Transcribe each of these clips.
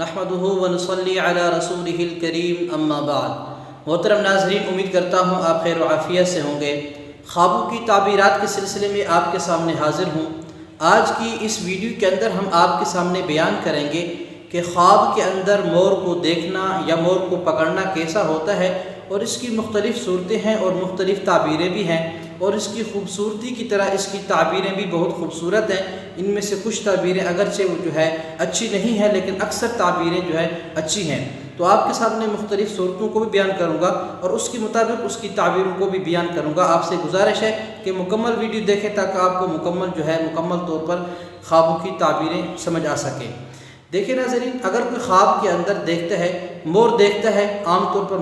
نحمدہ ونصلی علی رسولہ الکریم اما بعد۔ محترم ناظرین، امید کرتا ہوں آپ خیر و عافیت سے ہوں گے۔ خوابوں کی تعبیرات کے سلسلے میں آپ کے سامنے حاضر ہوں۔ آج کی اس ویڈیو کے اندر ہم آپ کے سامنے بیان کریں گے کہ خواب کے اندر مور کو دیکھنا یا مور کو پکڑنا کیسا ہوتا ہے، اور اس کی مختلف صورتیں ہیں اور مختلف تعبیریں بھی ہیں، اور اس کی خوبصورتی کی طرح اس کی تعبیریں بھی بہت خوبصورت ہیں۔ ان میں سے کچھ تعبیریں اگرچہ وہ جو ہے اچھی نہیں ہیں، لیکن اکثر تعبیریں جو ہے اچھی ہیں۔ تو آپ کے سامنے مختلف صورتوں کو بھی بیان کروں گا اور اس کے مطابق اس کی تعبیروں کو بھی بیان کروں گا۔ آپ سے گزارش ہے کہ مکمل ویڈیو دیکھیں تاکہ آپ کو مکمل طور پر خوابوں کی تعبیریں سمجھ آ سکیں۔ دیکھیں ناظرین، اگر کوئی خواب کے اندر دیکھتا ہے، مور دیکھتا ہے، عام طور پر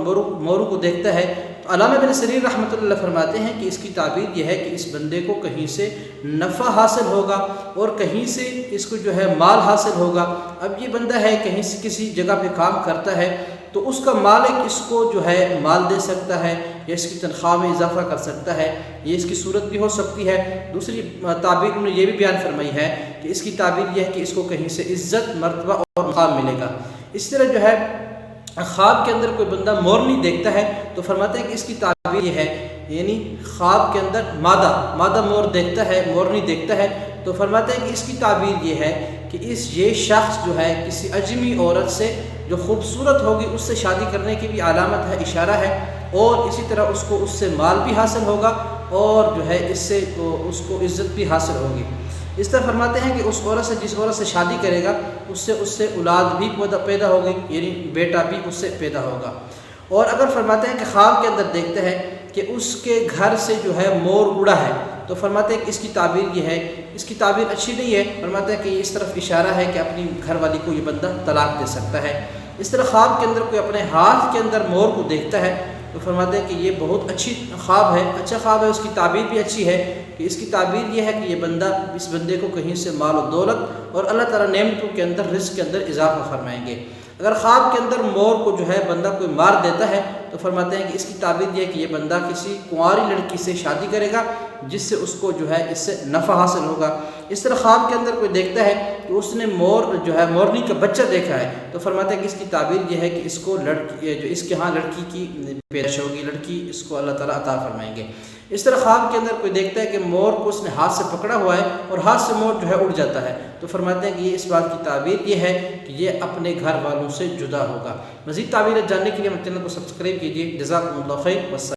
موروں کو دیکھتا ہے، تو علامہ ابن سریر رحمۃ اللہ فرماتے ہیں کہ اس کی تعبیر یہ ہے کہ اس بندے کو کہیں سے نفع حاصل ہوگا اور کہیں سے اس کو جو ہے مال حاصل ہوگا۔ اب یہ بندہ ہے کہیں سے کسی جگہ پہ کام کرتا ہے، تو اس کا مالک اس کو جو ہے مال دے سکتا ہے یا اس کی تنخواہ میں اضافہ کر سکتا ہے، یہ اس کی صورت بھی ہو سکتی ہے۔ دوسری تعبیر انہوں نے یہ بھی بیان فرمائی ہے کہ اس کی تعبیر یہ ہے کہ اس کو کہیں سے عزت، مرتبہ اور مقام ملے گا۔ اس طرح جو ہے خواب کے اندر کوئی بندہ مورنی دیکھتا ہے تو فرماتے ہیں کہ اس کی تعبیر یہ ہے، یعنی خواب کے اندر مادہ مور دیکھتا ہے، مورنی دیکھتا ہے، تو فرماتے ہیں کہ اس کی تعبیر یہ ہے کہ یہ شخص جو ہے کسی اجمی عورت سے جو خوبصورت ہوگی اس سے شادی کرنے کی بھی علامت ہے، اشارہ ہے، اور اسی طرح اس کو اس سے مال بھی حاصل ہوگا اور جو ہے اس سے اس کو عزت بھی حاصل ہوگی۔ اس طرح فرماتے ہیں کہ اس عورت سے جس عورت سے شادی کرے گا اس سے اولاد بھی پیدا ہوگی، یعنی بیٹا بھی اس سے پیدا ہوگا۔ اور اگر فرماتے ہیں کہ خواب کے اندر دیکھتے ہیں کہ اس کے گھر سے جو ہے مور اڑا ہے، تو فرماتے ہیں کہ اس کی تعبیر یہ ہے، اس کی تعبیر اچھی نہیں ہے، فرماتے ہیں کہ یہ اس طرف اشارہ ہے کہ اپنی گھر والی کو یہ بندہ طلاق دے سکتا ہے۔ اس طرح خواب کے اندر کوئی اپنے ہاتھ کے اندر مور کو دیکھتا ہے تو فرماتے ہیں کہ یہ بہت اچھی خواب ہے، اچھا خواب ہے، اس کی تعبیر بھی اچھی ہے کہ اس کی تعبیر یہ ہے کہ اس بندے کو کہیں سے مال و دولت اور اللہ تعالیٰ نعمتوں کے اندر، رزق کے اندر اضافہ فرمائیں گے۔ اگر خواب کے اندر مور کو جو ہے بندہ کوئی مار دیتا ہے تو فرماتے ہیں کہ اس کی تعبیر یہ ہے کہ یہ بندہ کسی کنواری لڑکی سے شادی کرے گا جس سے اس کو جو ہے اس سے نفع حاصل ہوگا۔ اس طرح خواب کے اندر کوئی دیکھتا ہے کہ اس نے مورنی کا بچہ دیکھا ہے تو فرماتے ہیں کہ اس کی تعبیر یہ ہے کہ اس کو اس کے ہاں لڑکی کی پیدائش ہوگی، لڑکی اس کو اللہ تعالیٰ عطا فرمائیں گے۔ اس طرح خواب کے اندر کوئی دیکھتا ہے کہ مور کو اس نے ہاتھ سے پکڑا ہوا ہے اور ہاتھ سے مور جو ہے اڑ جاتا ہے تو فرماتے ہیں کہ یہ اس بات کی تعبیر یہ ہے کہ یہ اپنے گھر والوں سے جدا ہوگا۔ مزید تعبیرات جاننے کے لیے ہمارے چینل کو سبسکرائب کیجیے۔ جزاکم اللہ خیر۔